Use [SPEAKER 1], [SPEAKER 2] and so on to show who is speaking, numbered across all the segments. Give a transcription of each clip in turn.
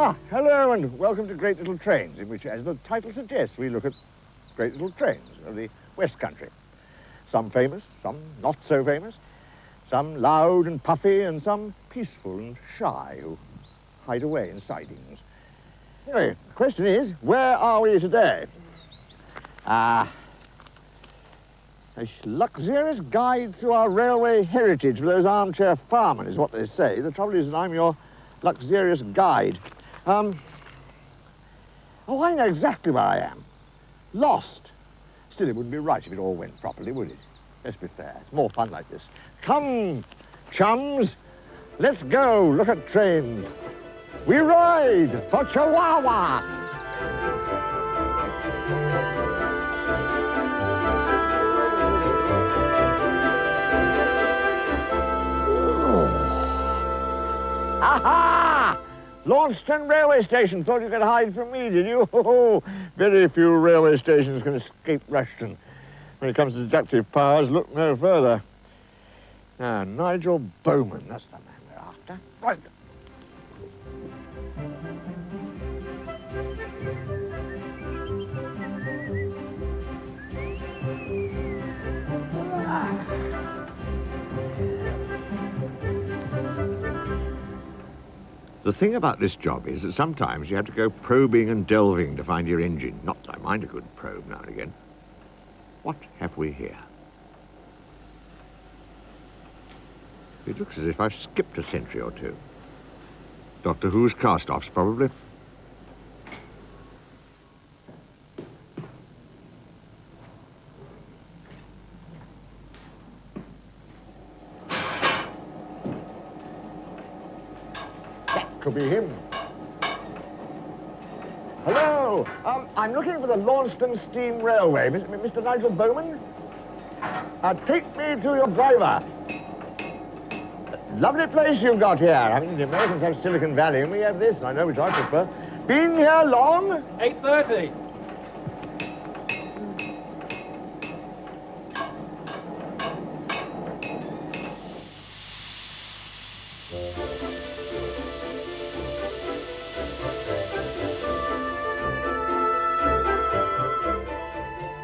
[SPEAKER 1] Hello and welcome to Great Little Trains, in which, as the title suggests, we look at great little trains of the West Country. Some famous, some not so famous, some loud and puffy, and some peaceful and shy, who hide away in sidings. Anyway, the question is, where are we today? A luxurious guide through our railway heritage for those armchair firemen is what they say. The trouble is that I'm your luxurious guide. Oh, I know exactly where I am. Lost. Still, it wouldn't be right if it all went properly, would it? Let's be fair. It's more fun like this. Come, chums. Let's go look at trains. We ride for Chihuahua. Aha! Launceston railway station. Thought you could hide from me, did you? Oh, very few railway stations can escape Rushton. When it comes to deductive powers, look no further. Now, Nigel Bowman, that's the man we're after. Right. The thing about this job is that sometimes you have to go probing and delving to find your engine. Not that I mind a good probe now and again. What have we here? It looks as if I've skipped a century or two. Doctor Who's cast-offs, probably. Could be him. Hello, I'm looking for the Launceston Steam Railway. Mr. Nigel Bowman? Take me to your driver. Lovely place you've got here. I mean, the Americans have Silicon Valley, and we have this. I know which I prefer. Been here long?
[SPEAKER 2] 8:30.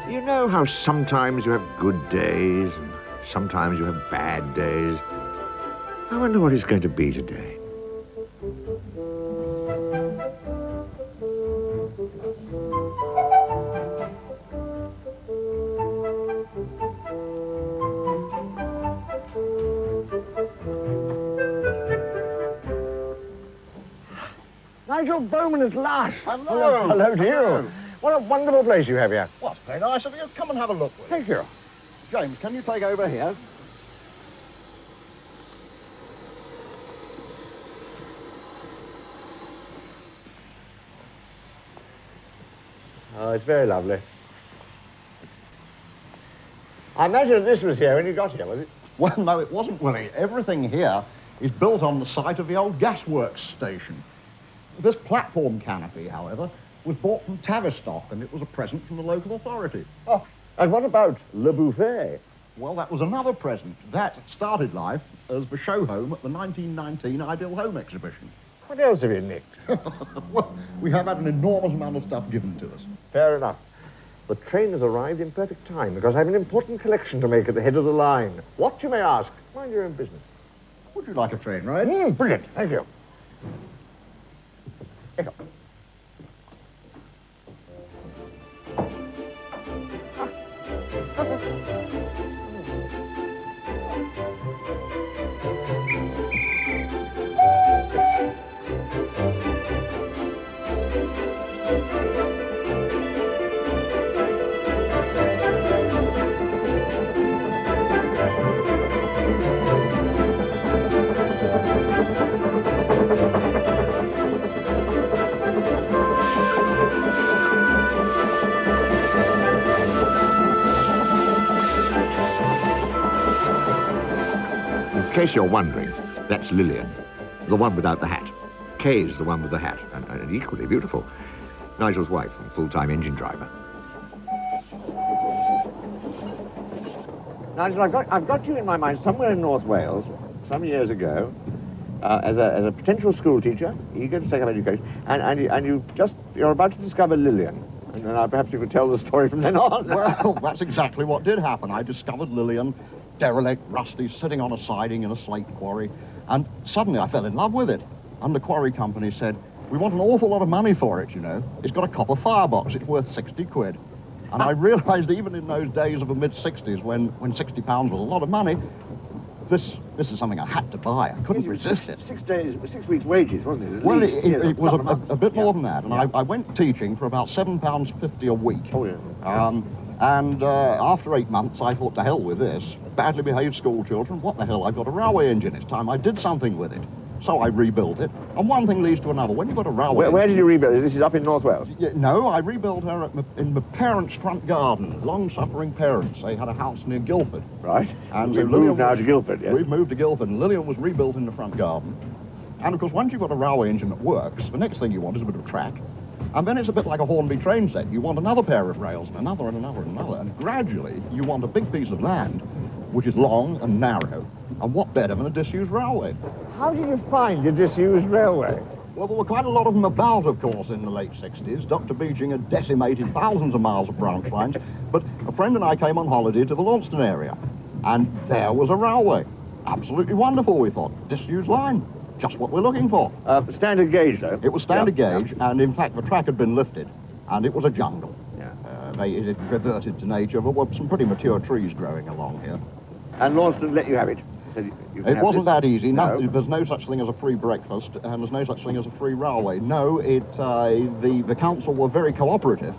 [SPEAKER 1] You know how sometimes you have good days and sometimes you have bad days? I wonder what it's going to be today. Nigel Bowman at last.
[SPEAKER 3] Hello.
[SPEAKER 1] Hello to you. What a wonderful place you have here.
[SPEAKER 3] Well, it's very nice of you. Come and have a look.
[SPEAKER 1] Thank you.
[SPEAKER 3] James, can you take over here?
[SPEAKER 1] Oh, it's very lovely. I imagine this was here when you got here, was it?
[SPEAKER 3] Well, no, it wasn't, Willie. Everything here is built on the site of the old gasworks station. This platform canopy, however, was bought from Tavistock, and it was a present from the local authority.
[SPEAKER 1] Oh, and what about Le Buffet?
[SPEAKER 3] Well, that was another present. That started life as the show home at the 1919 Ideal Home exhibition.
[SPEAKER 1] What else have you nicked?
[SPEAKER 3] Well, we have had an enormous amount of stuff given to us.
[SPEAKER 1] Fair enough. The train has arrived in perfect time because I have an important collection to make at the head of the line. What, you may ask? Mind your own business.
[SPEAKER 3] Would you like a train ride?
[SPEAKER 1] Brilliant. Thank you. Here you go. In case you're wondering, that's Lillian, the one without the hat. Kay's the one with the hat, and equally beautiful. Nigel's wife and full-time engine driver. Nigel, I've got you in my mind somewhere in North Wales, some years ago. as a potential school teacher, eager to take up education, and you're about to discover Lillian. And then perhaps you could tell the story from then on.
[SPEAKER 3] Well, that's exactly what did happen. I discovered Lillian, derelict, rusty, sitting on a siding in a slate quarry, and suddenly I fell in love with it. And the quarry company said, "We want an awful lot of money for it, you know. It's got a copper firebox, it's worth 60 quid. And I realised even in those days of the mid-60s, when 60 pounds was a lot of money, this is something I had to buy. I couldn't resist it.
[SPEAKER 1] 6 weeks' wages, wasn't it?
[SPEAKER 3] Well, it was a bit more than that. And I went teaching for about £7.50 a week.
[SPEAKER 1] Oh, yeah.
[SPEAKER 3] After 8 months, I thought, to hell with this. Badly behaved school children, what the hell, I've got a railway engine. It's time I did something with it. So I rebuilt it, and one thing leads to another. When you've got a railway...
[SPEAKER 1] Where did you rebuild it? This is up in North Wales?
[SPEAKER 3] Yeah, no, I rebuilt her in my parents' front garden, long-suffering parents. They had a house near Guildford.
[SPEAKER 1] Right.
[SPEAKER 3] And
[SPEAKER 1] we've moved now to Guildford, yes.
[SPEAKER 3] We've moved to Guildford, and Lillian was rebuilt in the front garden. And, of course, once you've got a railway engine that works, the next thing you want is a bit of track. And then it's a bit like a Hornby train set. You want another pair of rails, and another, and another, and another. And gradually, you want a big piece of land, which is long and narrow. And what better than a disused railway?
[SPEAKER 1] How did you find a disused railway?
[SPEAKER 3] Well, there were quite a lot of them about, of course, in the late 60s. Dr. Beeching had decimated thousands of miles of branch lines, but a friend and I came on holiday to the Launceston area, and there was a railway. Absolutely wonderful, we thought. Disused line. Just what we're looking for.
[SPEAKER 1] Standard gauge, though?
[SPEAKER 3] It was standard gauge, and in fact, the track had been lifted, and it was a jungle.
[SPEAKER 1] Yeah.
[SPEAKER 3] It had reverted to nature. There were some pretty mature trees growing along here.
[SPEAKER 1] And Launceston let you have it?
[SPEAKER 3] It wasn't that easy.
[SPEAKER 1] No.
[SPEAKER 3] There's no such thing as a free breakfast, and there's no such thing as a free railway. No, the council were very cooperative,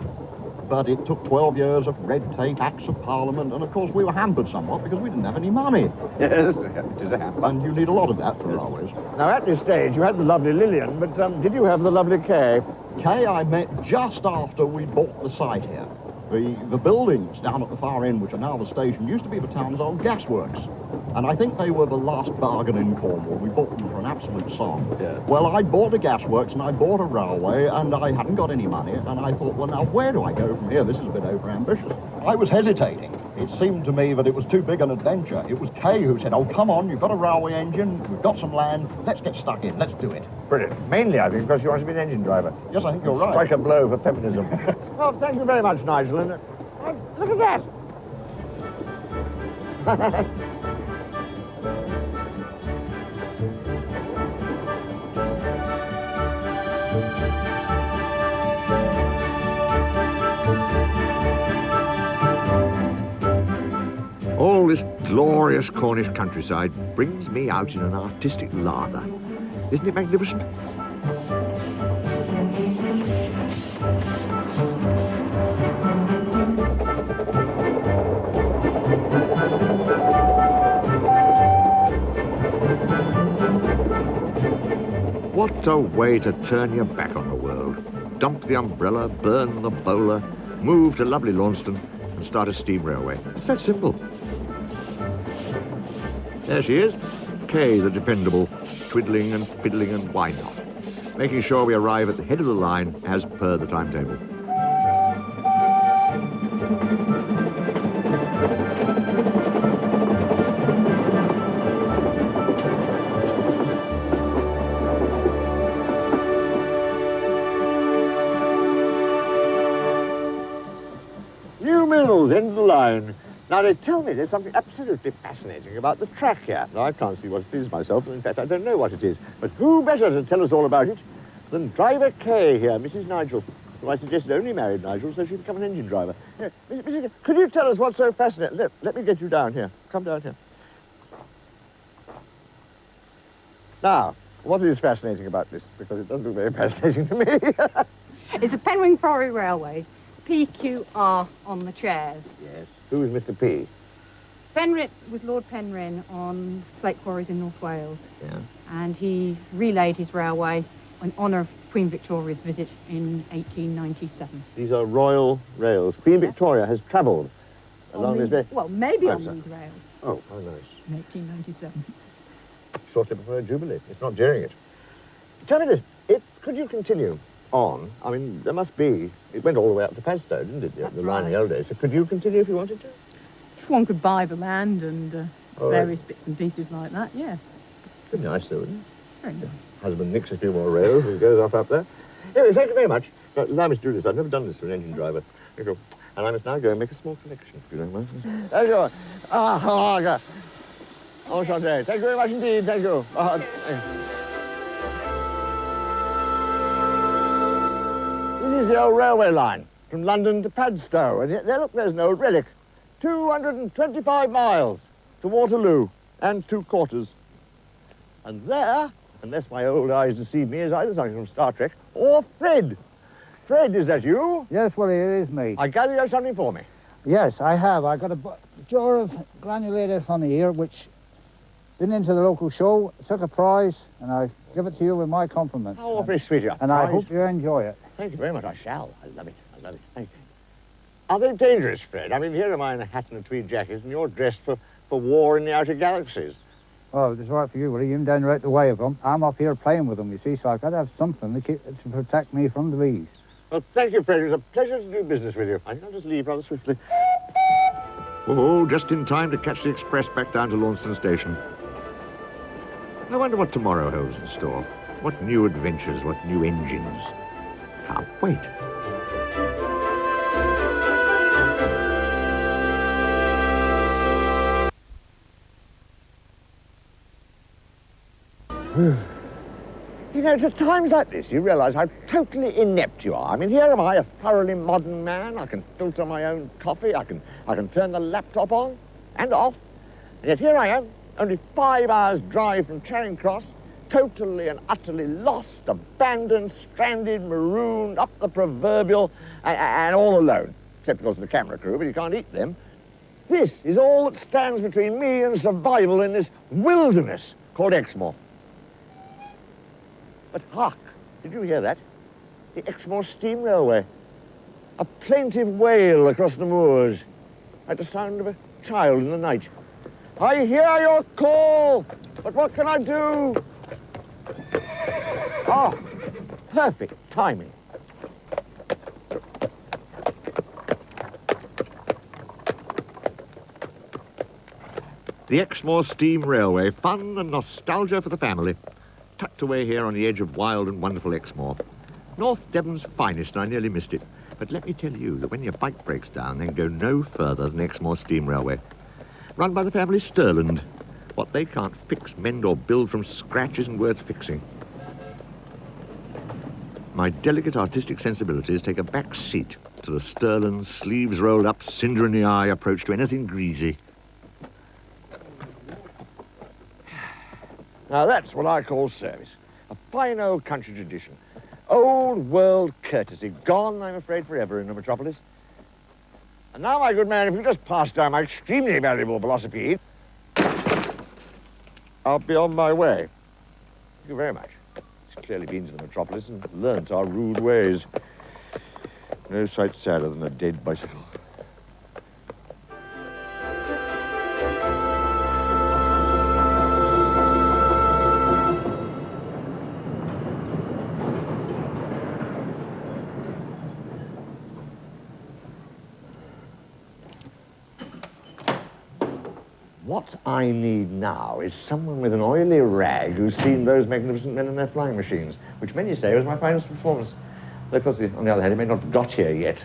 [SPEAKER 3] but it took 12 years of red tape, acts of parliament, and of course we were hampered somewhat because we didn't have any money.
[SPEAKER 1] Yes, it is a hamper.
[SPEAKER 3] And you need a lot of that for railways.
[SPEAKER 1] Now, at this stage, you had the lovely Lillian, but did you have the lovely Kay?
[SPEAKER 3] Kay I met just after we bought the site here. The buildings down at the far end, which are now the station, used to be the town's old gasworks. And I think they were the last bargain in Cornwall. We bought them for an absolute song.
[SPEAKER 1] Yeah.
[SPEAKER 3] Well, I bought a gasworks and I bought a railway, and I hadn't got any money, and I thought, well, now, where do I go from here? This is a bit overambitious. I was hesitating. It seemed to me that it was too big an adventure. It was Kay who said, oh, come on, you've got a railway engine, we've got some land, let's get stuck in, let's do it.
[SPEAKER 1] Brilliant. Mainly, I think, because you want to be an engine driver.
[SPEAKER 3] Yes, I think you're right.
[SPEAKER 1] Strike a blow for feminism. Well, thank you very much, Nigel. And, look at that. All this glorious Cornish countryside brings me out in an artistic lather. Isn't it magnificent? What a way to turn your back on the world. Dump the umbrella, burn the bowler, move to lovely Launceston and start a steam railway. It's that simple. There she is, Kay the dependable, twiddling and fiddling and why not, making sure we arrive at the head of the line as per the timetable. New Mills, end of the line. Now, they tell me there's something absolutely fascinating about the track here. Now, I can't see what it is myself, and in fact, I don't know what it is. But who better to tell us all about it than Driver Kay here, Mrs. Nigel, who I suggested only married Nigel, so she'd become an engine driver. Yeah, Mrs. Could you tell us what's so fascinating? Let me get you down here. Come down here. Now, what is fascinating about this? Because it doesn't look very fascinating to me.
[SPEAKER 2] It's a Penryn Quarry Railways. PQR on the chairs.
[SPEAKER 1] Yes. Who is Mr. P?
[SPEAKER 2] Penryn was Lord Penryn on slate quarries in North Wales.
[SPEAKER 1] Yeah.
[SPEAKER 2] And he relayed his railway in honour of Queen Victoria's visit in 1897.
[SPEAKER 1] These are royal rails. Queen Victoria has travelled along this day.
[SPEAKER 2] Well, maybe on these rails.
[SPEAKER 1] Oh, how nice.
[SPEAKER 2] In 1897.
[SPEAKER 1] Shortly before a jubilee. It's not during it. Tell me this. Could you continue on? I mean, there must be... It went all the way up to Padstow, didn't it?
[SPEAKER 2] That's
[SPEAKER 1] the line in
[SPEAKER 2] right.
[SPEAKER 1] the old days. So could you continue if you wanted to?
[SPEAKER 2] If one could buy the land and
[SPEAKER 1] Oh,
[SPEAKER 2] various bits and pieces like that, yes.
[SPEAKER 1] It'd be nice, though, wouldn't it?
[SPEAKER 2] Very nice.
[SPEAKER 1] Husband nicks a few more rails and goes off up there. Anyway, thank you very much. Now, allow me to do this. I've never done this for an engine driver. Thank you. And I must now go and make a small collection, if you don't mind. Thank you. Enchanté. Thank you very much indeed. Thank you. This is the old railway line from London to Padstow. And there, look, there's an old relic. 225 miles to Waterloo and 2/4. And there, unless my old eyes deceive me, is either something from Star Trek or Fred. Fred, is that you?
[SPEAKER 4] Yes, Willie, it is me.
[SPEAKER 1] I gather you have something for me.
[SPEAKER 4] Yes, I have. I got a jar of granulated honey here, which been into the local show, took a prize, and I give it to you with my compliments.
[SPEAKER 1] How awfully sweet of you.
[SPEAKER 4] And I hope you enjoy it.
[SPEAKER 1] Thank you very much. I shall. I love it. I love it. Thank you. Are they dangerous, Fred? I mean, here am I in a hat and a tweed jacket, and you're dressed for war in the outer galaxies.
[SPEAKER 4] Oh, that's right for you, Willie. You're down right the way of them. I'm up here playing with them, you see, so I've got to have something to protect me from the bees.
[SPEAKER 1] Well, thank you, Fred. It was a pleasure to do business with you. I think I'll just leave rather swiftly. Oh, just in time to catch the express back down to Launceston station. I wonder what tomorrow holds in store. What new adventures, what new engines. Can't wait. You know, it's at times like this you realise how totally inept you are. I mean, here am I, a thoroughly modern man. I can filter my own coffee. I can turn the laptop on and off. And yet here I am, only 5 hours drive from Charing Cross, totally and utterly lost, abandoned, stranded, marooned, up the proverbial, and all alone. Except, of course, the camera crew, but you can't eat them. This is all that stands between me and survival in this wilderness called Exmoor. But hark, did you hear that? The Exmoor Steam Railway. A plaintive wail across the moors, like the sound of a child in the night. I hear your call, but what can I do? Ah, perfect timing. The Exmoor Steam Railway, fun and nostalgia for the family. Tucked away here on the edge of wild and wonderful Exmoor. North Devon's finest, and I nearly missed it. But let me tell you that when your bike breaks down, then go no further than Exmoor Steam Railway. Run by the family Sterland. What they can't fix, mend or build from scratch isn't worth fixing. My delicate artistic sensibilities take a back seat to the Sterland, sleeves rolled up, cinder in the eye approach to anything greasy. Now that's what I call service. A fine old country tradition. Old world courtesy, gone, I'm afraid, forever in the metropolis. And now, my good man, if you just pass down my extremely valuable velocipede, I'll be on my way. Thank you very much. He's clearly been to the metropolis and learnt our rude ways. No sight sadder than a dead bicycle. What I need now is someone with an oily rag who's seen those magnificent men in their flying machines, which many say was my finest performance. Though, of course, on the other hand, it may not have got here yet.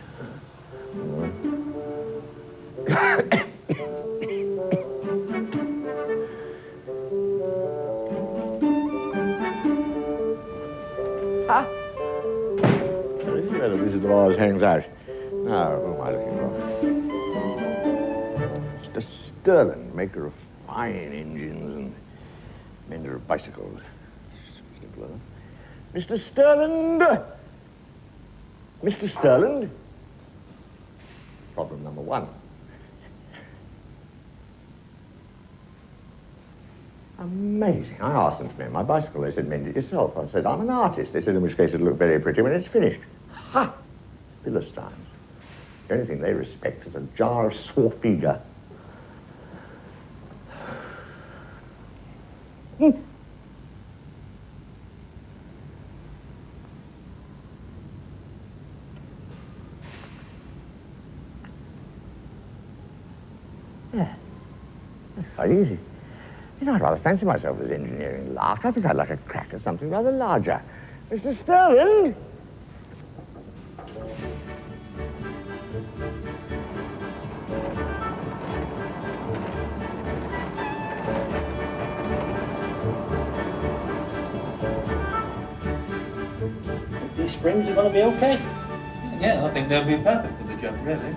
[SPEAKER 1] Ah! This is where the Wizard of Oz hangs out. Now, who am I looking for? Mr. Sterland, maker of fine engines and mender of bicycles. Simple enough. Mr. Sterland! Mr. Sterland? Problem number one. Amazing. I asked them to mend my bicycle. They said, mend it yourself. I said, I'm an artist. They said, in which case it'll look very pretty when it's finished. Ha! Philistines. The only thing they respect is a jar of swarfiga. Yeah, that's quite easy. You know, I rather fancy myself as engineering lark. I think I'd like a crack at something rather larger. Mr. Sterling?
[SPEAKER 5] These springs are going to be okay?
[SPEAKER 6] Yeah, I think they'll be perfect for the job, really.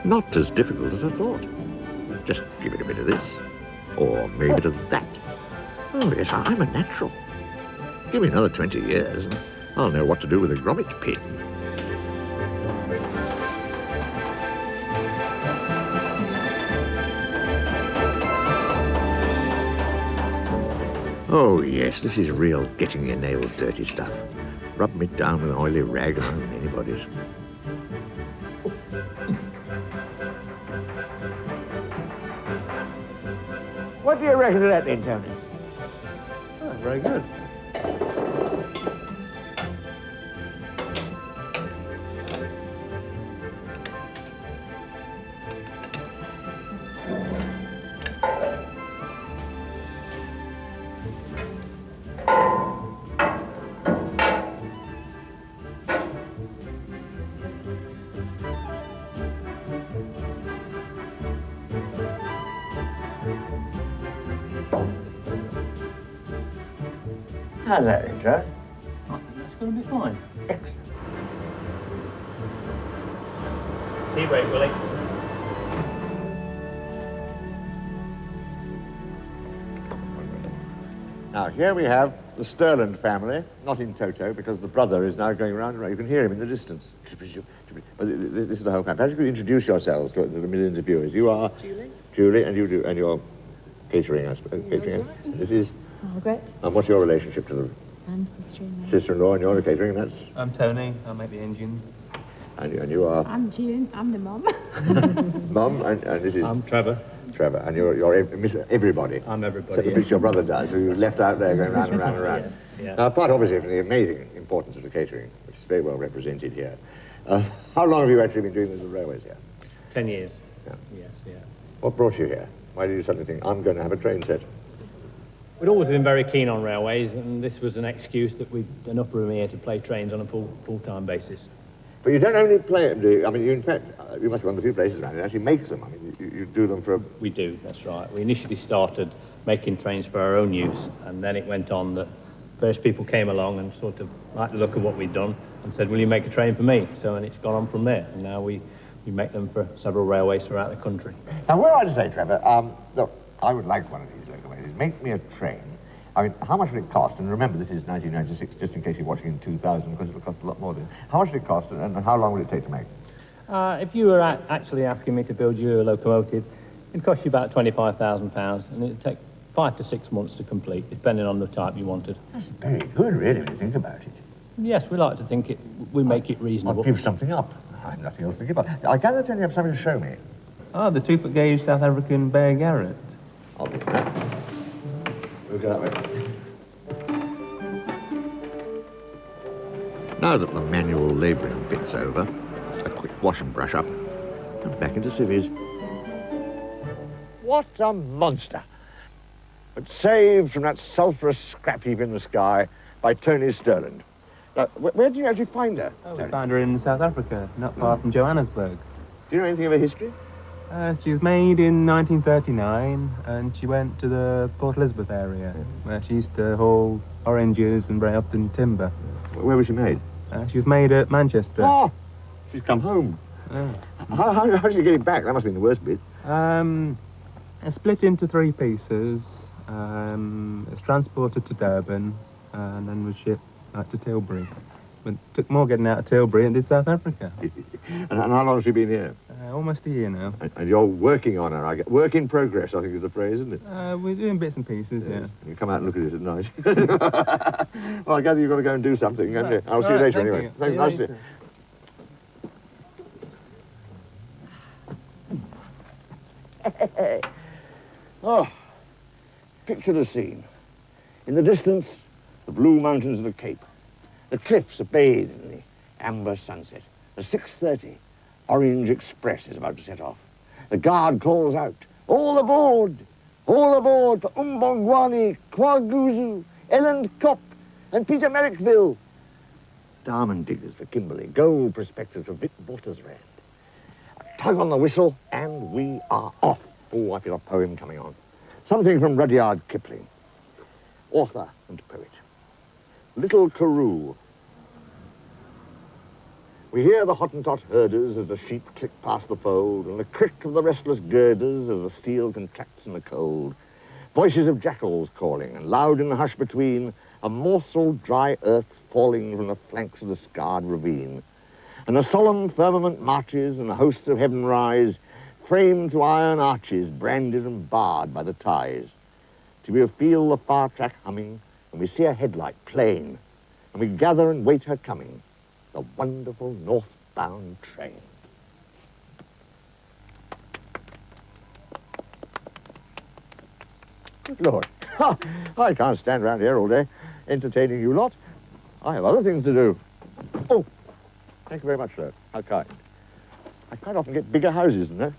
[SPEAKER 1] Not as difficult as I thought. Just give it a bit of this, or maybe a bit of that. Oh, yes, I'm a natural. Give me another 20 years, and I'll know what to do with a grommet pin. Oh, yes, this is real getting your nails dirty stuff. Rubbing it down with an oily rag among anybody's. What do you reckon of that then, Tony?
[SPEAKER 6] Oh, very good.
[SPEAKER 1] Hello, Joe.
[SPEAKER 6] I think that's going to be fine.
[SPEAKER 1] Excellent.
[SPEAKER 5] Tea break, Willie.
[SPEAKER 1] Now, here we have the Sterland family, not in toto, because the brother is now going round and round. You can hear him in the distance. But this is the whole family. Perhaps you could introduce yourselves to the millions of viewers. You are
[SPEAKER 7] Julie.
[SPEAKER 1] Julie, and you do, and you're catering, I suppose. Catering. This is.
[SPEAKER 7] Margaret.
[SPEAKER 1] And what's your relationship to the
[SPEAKER 7] And sister-in-law.
[SPEAKER 1] sister-in-law, and you're the catering, and that's.
[SPEAKER 6] I'm Tony. I make the engines.
[SPEAKER 1] And you are
[SPEAKER 7] I'm June. I'm the mum.
[SPEAKER 1] Mum, and this is
[SPEAKER 6] I'm Trevor.
[SPEAKER 1] Trevor, and you're Miss Everybody.
[SPEAKER 6] I'm
[SPEAKER 1] Except
[SPEAKER 6] everybody.
[SPEAKER 1] the bits your brother does, who you've left out there going round and round and round.
[SPEAKER 6] Yes, yeah.
[SPEAKER 1] Now, apart obviously from the amazing importance of the catering, which is very well represented here, how long have you actually been doing this with railways here?
[SPEAKER 5] 10 years.
[SPEAKER 1] Yeah.
[SPEAKER 5] Yes, yeah.
[SPEAKER 1] What brought you here? Why did you suddenly think, I'm going to have a train set?
[SPEAKER 5] We'd always been very keen on railways, and this was an excuse that we'd enough room here to play trains on a full-time basis.
[SPEAKER 1] But you don't only play them, do you? I mean, you, in fact, you must be one of the few places around that actually makes them. I mean, you do them for a...
[SPEAKER 5] We do, that's right. We initially started making trains for our own use, and then it went on that first people came along and sort of liked the look of what we'd done and said, will you make a train for me? So, and it's gone on from there, and now we make them for several railways throughout the country.
[SPEAKER 1] Now, were I to say, Trevor, look, I would like one of these locomotives. Make me a train. I mean, how much would it cost? And remember, this is 1996, just in case you're watching in 2000, because it'll cost a lot more than... How much would it cost, and how long would it take to make?
[SPEAKER 5] If you were actually asking me to build you a locomotive, it'd cost you about £25,000, and it'd take 5 to 6 months to complete, depending on the type you wanted.
[SPEAKER 1] That's very good, really, when you think about it.
[SPEAKER 5] Yes, we like to think we make it reasonable.
[SPEAKER 1] I'll give something up. I have nothing else to give up. I gather then you have something to show me.
[SPEAKER 6] Oh, the 2-foot gauge South African Bear Garrett.
[SPEAKER 1] I'll do that. We'll go that way. Now that the manual labouring bit's over, a quick wash and brush up, and back into civvies. What a monster! But saved from that sulphurous scrap heap in the sky by Tony Sterland. Now, where did you actually find her?
[SPEAKER 6] Oh, we
[SPEAKER 1] Tony?
[SPEAKER 6] found her in South Africa, not far from Johannesburg.
[SPEAKER 1] Do you know anything of her history?
[SPEAKER 6] She was made in 1939, and she went to the Port Elizabeth area, where she used to haul oranges and very often timber.
[SPEAKER 1] Where was she made?
[SPEAKER 6] She was made at Manchester.
[SPEAKER 1] Oh, she's come home. How did she get it back? That must have been the worst bit.
[SPEAKER 6] Split into 3 pieces. It was transported to Durban, and then was shipped out to Tilbury. But it took more getting out of Tilbury than did South Africa.
[SPEAKER 1] And how long has she been here?
[SPEAKER 6] Almost a year now.
[SPEAKER 1] And you're working on her, I guess. Work in progress, I think is the phrase, isn't it?
[SPEAKER 6] We're doing bits and pieces, yeah.
[SPEAKER 1] You come out and look at it at night. Well, I gather you've got to go and do something, haven't you? I'll see you later anyway. Nice to see you. Oh, picture the scene. In the distance, the blue mountains of the Cape. The cliffs are bathed in the amber sunset. At 6:30, orange express is about to set off. The guard calls out, all aboard! All aboard for Umbongwani, Kwaguzu, Elland Cop, and Peter Merrickville. Diamond diggers for Kimberley, gold prospectors for Witwatersrand. A tug on the whistle, and we are off. Oh, I feel a poem coming on. Something from Rudyard Kipling, author and poet. Little Karoo. We hear the Hottentot herders as the sheep click past the fold, and the crick of the restless girders as the steel contracts in the cold. Voices of jackals calling, and loud in the hush between, a morsel dry earth falling from the flanks of the scarred ravine. And the solemn firmament marches, and the hosts of heaven rise, framed through iron arches, branded and barred by the ties. Till we feel the far track humming, and we see a headlight plain, and we gather and wait her coming, the wonderful northbound train. Good Lord, I can't stand around here all day entertaining you lot. I have other things to do. Oh, thank you very much, sir. How kind. I quite often get bigger houses than that.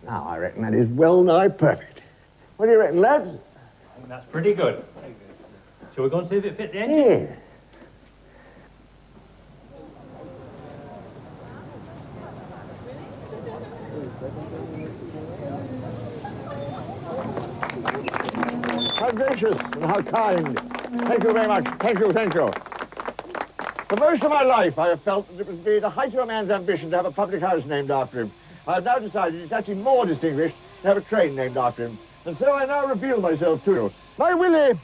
[SPEAKER 1] Now, I reckon that is well nigh perfect. What do you reckon, lads?
[SPEAKER 5] I think that's pretty good. Shall we go and see if it fits the engine?
[SPEAKER 1] Yeah. How gracious and how kind. Thank you very much. Thank you, thank you. For most of my life, I have felt that it would be the height of a man's ambition to have a public house named after him. I have now decided it's actually more distinguished to have a train named after him. And so I now reveal myself to you. My Willie!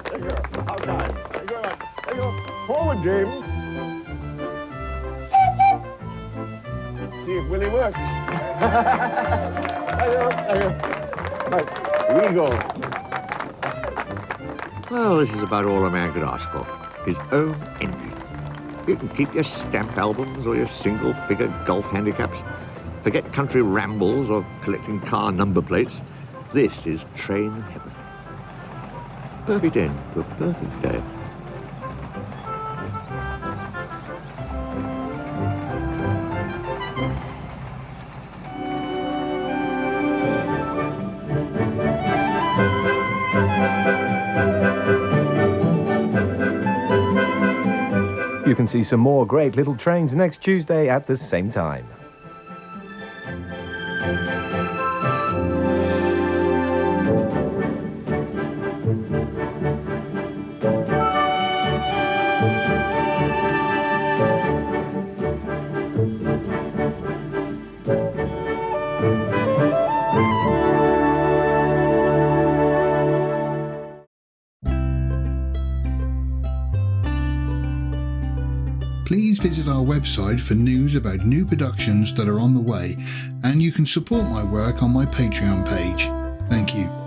[SPEAKER 1] Thank you. How kind. Thank you very much. Thank you. Forward, James. See if Willie works. Thank you. Thank you. Right. Regal. Well, this is about all a man could ask for. His own engine. You can keep your stamp albums or your single-figure golf handicaps. Forget country rambles or collecting car number plates. This is train heaven. Perfect end to a perfect day.
[SPEAKER 8] You can see some more great little trains next Tuesday at the same time.
[SPEAKER 9] Please visit our website for news about new productions that are on the way, and you can support my work on my Patreon page. Thank you.